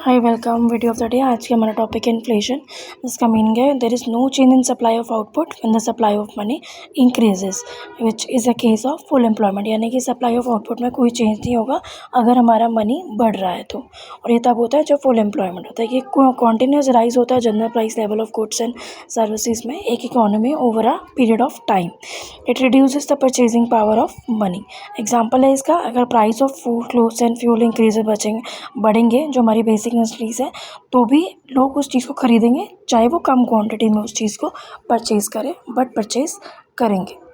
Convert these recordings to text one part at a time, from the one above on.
Hi welcome video of the day. आज के हमारा टॉपिक है इन्फ्लेशन। इसका मीनिंग है there is no change in supply of output when the supply of money increases which is a case of full employment. यानी कि supply of output में कोई चेंज नहीं होगा अगर हमारा मनी बढ़ रहा है तो। और ये तब होता है जब फुल एम्प्लॉयमेंट होता है कि कॉन्टीन्यूस राइज होता है general price level of goods and services में एक economy over a period of time. It reduces the purchasing power of money. Example है इसका, अगर price of food clothes and fuel increase बढ़ेंगे जो हमारी बेसिक नेसेसिटीज़ है तो भी लोग उस चीज़ को ख़रीदेंगे, चाहे वो कम क्वांटिटी में उस चीज़ को परचेज़ करें, बट परचेज़ करेंगे।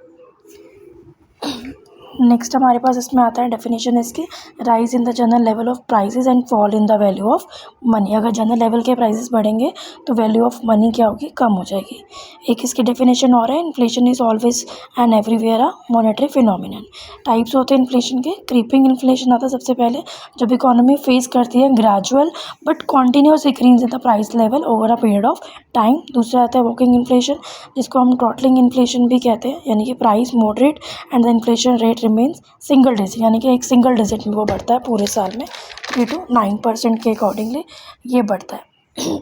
नेक्स्ट हमारे पास इसमें आता है डेफिनेशन इसकी, rise in the general level of prices and fall in the value of money. अगर जनरल लेवल के प्राइसेस बढ़ेंगे तो वैल्यू ऑफ मनी क्या होगी, कम हो जाएगी। एक इसकी डेफिनेशन और है, inflation is always and everywhere a monetary phenomenon. Types होते हैं इन्फ्लेशन के। क्रीपिंग इन्फ्लेशन आता है सबसे पहले, जब इकोनॉमी फेस करती है gradual but continuous increase in the price level over a period of time. दूसरा आता है वॉकिंग इन्फ्लेशन, जिसको हम टॉटलिंग इन्फ्लेशन भी कहते हैं, यानी कि price moderate and the inflation rate remains single digit, यानी कि एक सिंगल डिजिट में वो बढ़ता है पूरे साल में 3 to 9% के अकॉर्डिंगली ये बढ़ता है।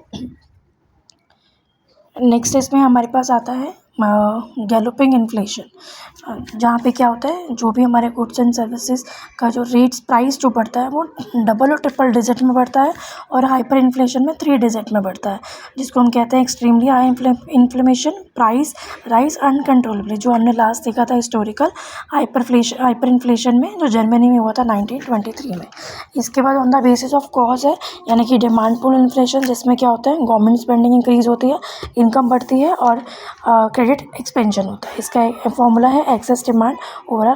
नेक्स्ट इसमें हमारे पास आता है गैलोपिंग इन्फ्लेशन, जहाँ पे क्या होता है, जो भी हमारे गुड्स एंड सर्विसेज का जो रेट्स प्राइस जो बढ़ता है वो डबल और ट्रिपल डिजिट में बढ़ता है और हाइपर इन्फ्लेशन में 3 डिजिट में बढ़ता है, जिसको हम कहते हैं extremely high inflammation price rise uncontrollably, जो हमने लास्ट देखा था हिस्टोरिकल हाइपर इन्फ्लेशन में जो जर्मनी में हुआ था 1923 में। इसके बाद on the basis of cause है, यानी कि डिमांड पुल इन्फ्लेशन, जिसमें क्या होता है गवर्नमेंट स्पेंडिंग इंक्रीज होती है, इनकम बढ़ती है और क्रेडिट एक्सपेंशन होता है। इसका फॉर्मूला है excess demand over a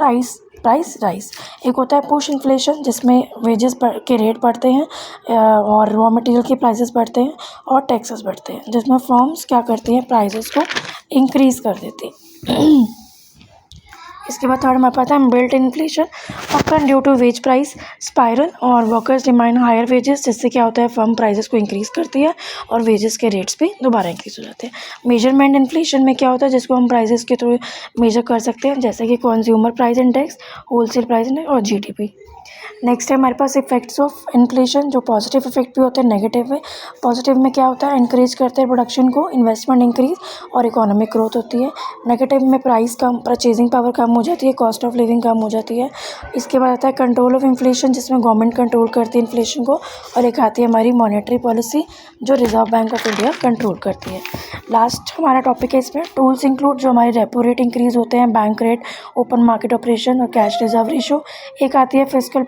price rise. एक होता है पुश इन्फ्लेशन, जिसमें वेजेस के रेट बढ़ते हैं और रॉ मटेरियल के प्राइसेस बढ़ते हैं और टैक्सेस बढ़ते हैं, जिसमें फर्म्स क्या करती हैं, प्राइसेस को इंक्रीज़ कर देती हैं। इसके बाद थर्ड हमारे पास है बिल्ट इन्फ्लेशन, ऑकन due to wage price spiral और वर्कर्स डिमांड हायर वेजेस, जिससे क्या होता है फर्म प्राइसेस को इंक्रीज़ करती है और वेजेस के रेट्स भी दोबारा इंक्रीज़ हो जाते हैं। मेजरमेंट इन्फ्लेशन में क्या होता है, जिसको हम प्राइसेस के थ्रू मेजर कर सकते हैं, जैसे कि consumer price index, wholesale price index और जीडीपी। नेक्स्ट है हमारे पास इफेक्ट्स ऑफ इन्फ्लेशन, जो पॉजिटिव इफेक्ट भी होते हैं नेगेटिव में। पॉजिटिव में क्या होता है, इंक्रीज करते हैं प्रोडक्शन को, इन्वेस्टमेंट इंक्रीज और इकोनॉमिक ग्रोथ होती है। नेगेटिव में प्राइस कम, परचेजिंग पावर कम हो जाती है, कॉस्ट ऑफ लिविंग कम हो जाती है। इसके बाद आता है कंट्रोल ऑफ इन्फ्लेशन, जिसमें गवर्नमेंट कंट्रोल करती है इन्फ्लेशन को, और एक आती है हमारी मॉनेटरी पॉलिसी, जो reserve bank of India control करती है। लास्ट हमारा टॉपिक है इसमें टूल्स इंक्लूड, जो हमारे रेपो रेट इंक्रीज होते हैं, bank rate, open market operation और कैश रिजर्व रेशो। एक आती है फिस्कल